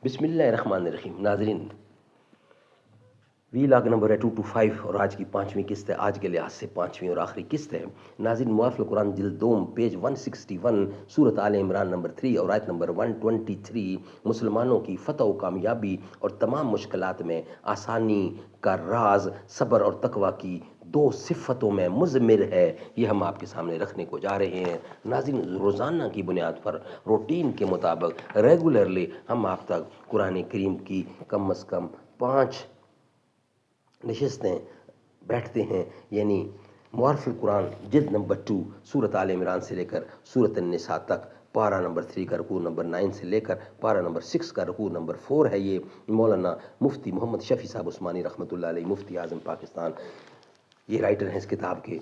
بسم اللہ الرحمن الرحیم. ناظرین، وی لاگ نمبر ہے 225 اور آج کی 5ویں قسط ہے. آج کے لحاظ سے 5ویں اور آخری قسط ہے. ناظرین، موافق قرآن جلد 2 پیج 161 سورۃ آل عمران نمبر 3 اور آیت نمبر 123. مسلمانوں کی فتح و کامیابی اور تمام مشکلات میں آسانی کا راز صبر اور تقوی کی 2 صفتوں میں مضمر ہے. یہ ہم آپ کے سامنے رکھنے کو جا رہے ہیں. ناظرین، روزانہ کی بنیاد پر روٹین کے مطابق ریگولرلی ہم آپ تک قرآن کریم کی کم از کم 5 نشستیں بیٹھتے ہیں. یعنی معارف القرآن جلد نمبر 2 سورۃ آل عمران سے لے کر سورۃ النساء تک، پارہ نمبر 3 کا رکوع نمبر 9 سے لے کر پارہ نمبر 6 کا رکوع نمبر 4 ہے. یہ مولانا مفتی محمد شفیع صاحب عثمانی رحمۃ اللہ علیہ، مفتی اعظم پاکستان، یہ رائٹر ہیں اس کتاب کے.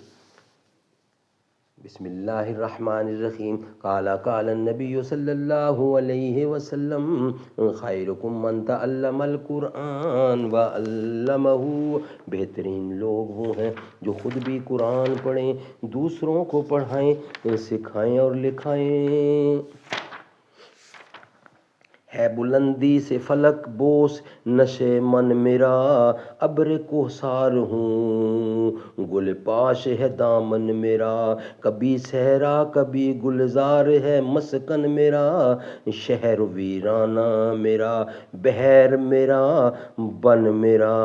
بسم اللہ الرحمن الرحیم. قال النبی صلی اللہ علیہ وسلم خیرکم من تعلم القرآن وعلمہ. بہترین لوگ وہ ہیں جو خود بھی قرآن پڑھیں، دوسروں کو پڑھائیں، سکھائیں اور لکھائیں. ہے بلندی سے فلک بوس نشے من میرا، ابر کوثر ہوں گل پاش ہے دامن میرا. کبھی صحرا کبھی گلزار ہے مسکن میرا، شہر ویرانہ میرا بحر میرا بن میرا.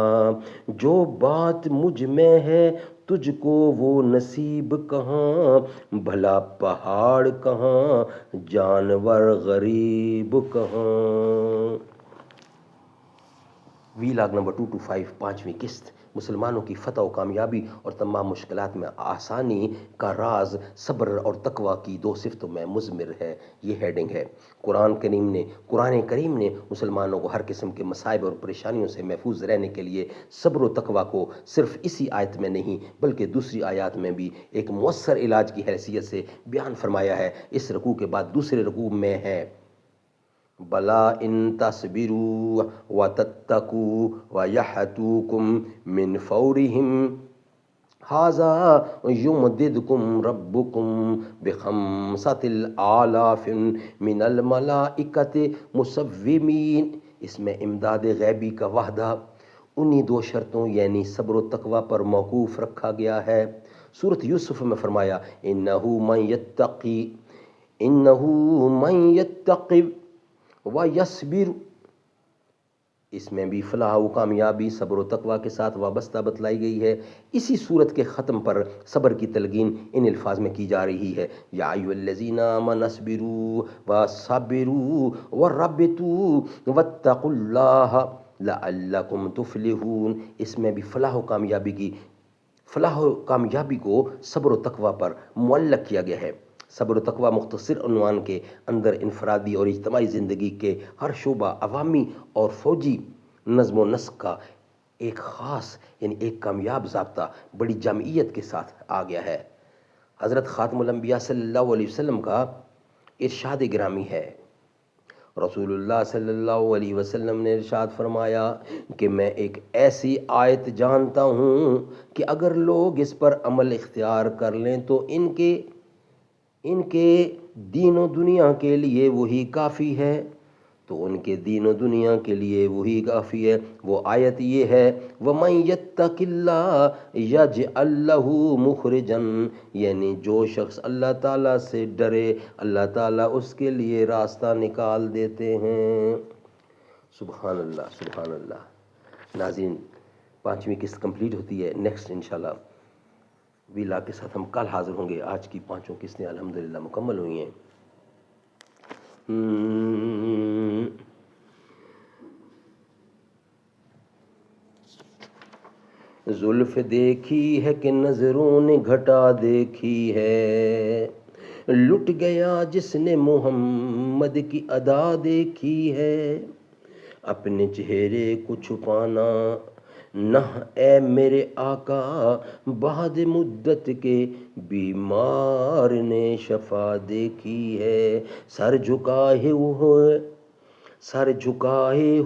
جو بات مجھ میں ہے تجھ کو وہ نصیب کہاں، بھلا پہاڑ کہاں جانور غریب کہاں. وی لاگ نمبر 225 5ویں قسط. مسلمانوں کی فتح و کامیابی اور تمام مشکلات میں آسانی کا راز صبر اور تقوی کی 2 صفتوں میں مضمر ہے. یہ ہیڈنگ ہے. قرآن کریم نے مسلمانوں کو ہر قسم کے مصائب اور پریشانیوں سے محفوظ رہنے کے لیے صبر و تقوی کو صرف اسی آیت میں نہیں بلکہ دوسری آیات میں بھی ایک مؤثر علاج کی حیثیت سے بیان فرمایا ہے. اس رکوع کے بعد دوسرے رکوع میں ہے بلا ان تصبروا وتتقوا ویحتوکم من فورہم ھذا یمددکم ربکم بخمسۃ آلاف من الملائکۃ مسومین. اس میں امداد غیبی کا وعدہ انہی 2 شرطوں یعنی صبر و تقوی پر موقوف رکھا گیا ہے. سورۃ یوسف میں فرمایا انہ من یتقی ویصبر. اس میں بھی فلاح و کامیابی صبر و تقوی کے ساتھ وابستہ بتلائی گئی ہے. اسی صورت کے ختم پر صبر کی تلقین ان الفاظ میں کی جا رہی ہے یا ایھا الذین آمنوا اصبروا وصابروا ورابطوا واتقوا اللہ لعلکم تفلحون. اس میں بھی فلاح و کامیابی کو صبر و تقوی پر معلق کیا گیا ہے. صبر و تقوی مختصر عنوان کے اندر انفرادی اور اجتماعی زندگی کے ہر شعبہ، عوامی اور فوجی نظم و نسق کا ایک خاص یعنی ایک کامیاب ضابطہ بڑی جامعیت کے ساتھ آ گیا ہے. حضرت خاتم الانبیاء صلی اللہ علیہ وسلم کا ارشاد گرامی ہے. رسول اللہ صلی اللہ علیہ وسلم نے ارشاد فرمایا کہ میں ایک ایسی آیت جانتا ہوں کہ اگر لوگ اس پر عمل اختیار کر لیں تو ان کے دین و دنیا کے لیے وہی کافی ہے. وہ آیت یہ ہے وَمَن يَتَّقِ اللَّهَ يَجْعَل لَّهُ مُخْرَجًا، یعنی جو شخص اللہ تعالیٰ سے ڈرے اللہ تعالیٰ اس کے لیے راستہ نکال دیتے ہیں. سبحان اللہ سبحان اللہ. ناظرین، 5ویں قسط کمپلیٹ ہوتی ہے. نیکسٹ انشاءاللہ ویلا کے ساتھ ہم کل حاضر ہوں گے. آج کی 5 قسطیں الحمدللہ مکمل ہوئی ہیں. زلف دیکھی ہے کہ نظروں نے گھٹا دیکھی ہے، لٹ گیا جس نے محمد کی ادا دیکھی ہے. اپنے چہرے کو چھپانا نہ اے میرے آقا، بعد مدت کے بیمار نے شفا دیکھی ہے. سر جھکائے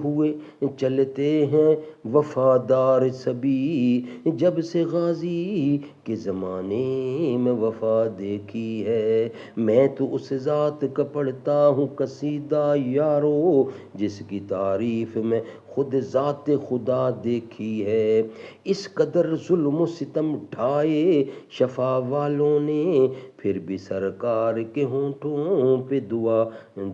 ہوئے چلتے ہیں وفادار سبھی، جب سے غازی کہ زمانے میں وفا دیکھی ہے، میں تو اس ذات کا پڑھتا ہوں قصیدہ یارو، جس کی تعریف میں خود ذات خدا دیکھی ہے۔ اس قدر ظلم و ستم ڈھائے شفا والوں نے، پھر بھی سرکار کے ہونٹوں پہ دعا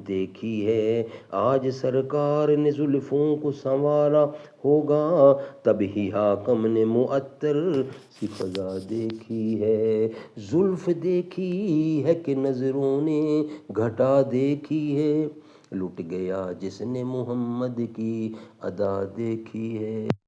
دیکھی ہے۔ آج سرکار نے زلفوں کو سنوارا ہوگا، تب ہی حاکم نے معطر سی فضا دیکھی ہے۔ زلف دیکھی ہے کہ نظروں نے گھٹا دیکھی ہے، لٹ گیا جس نے محمد کی ادا دیکھی ہے۔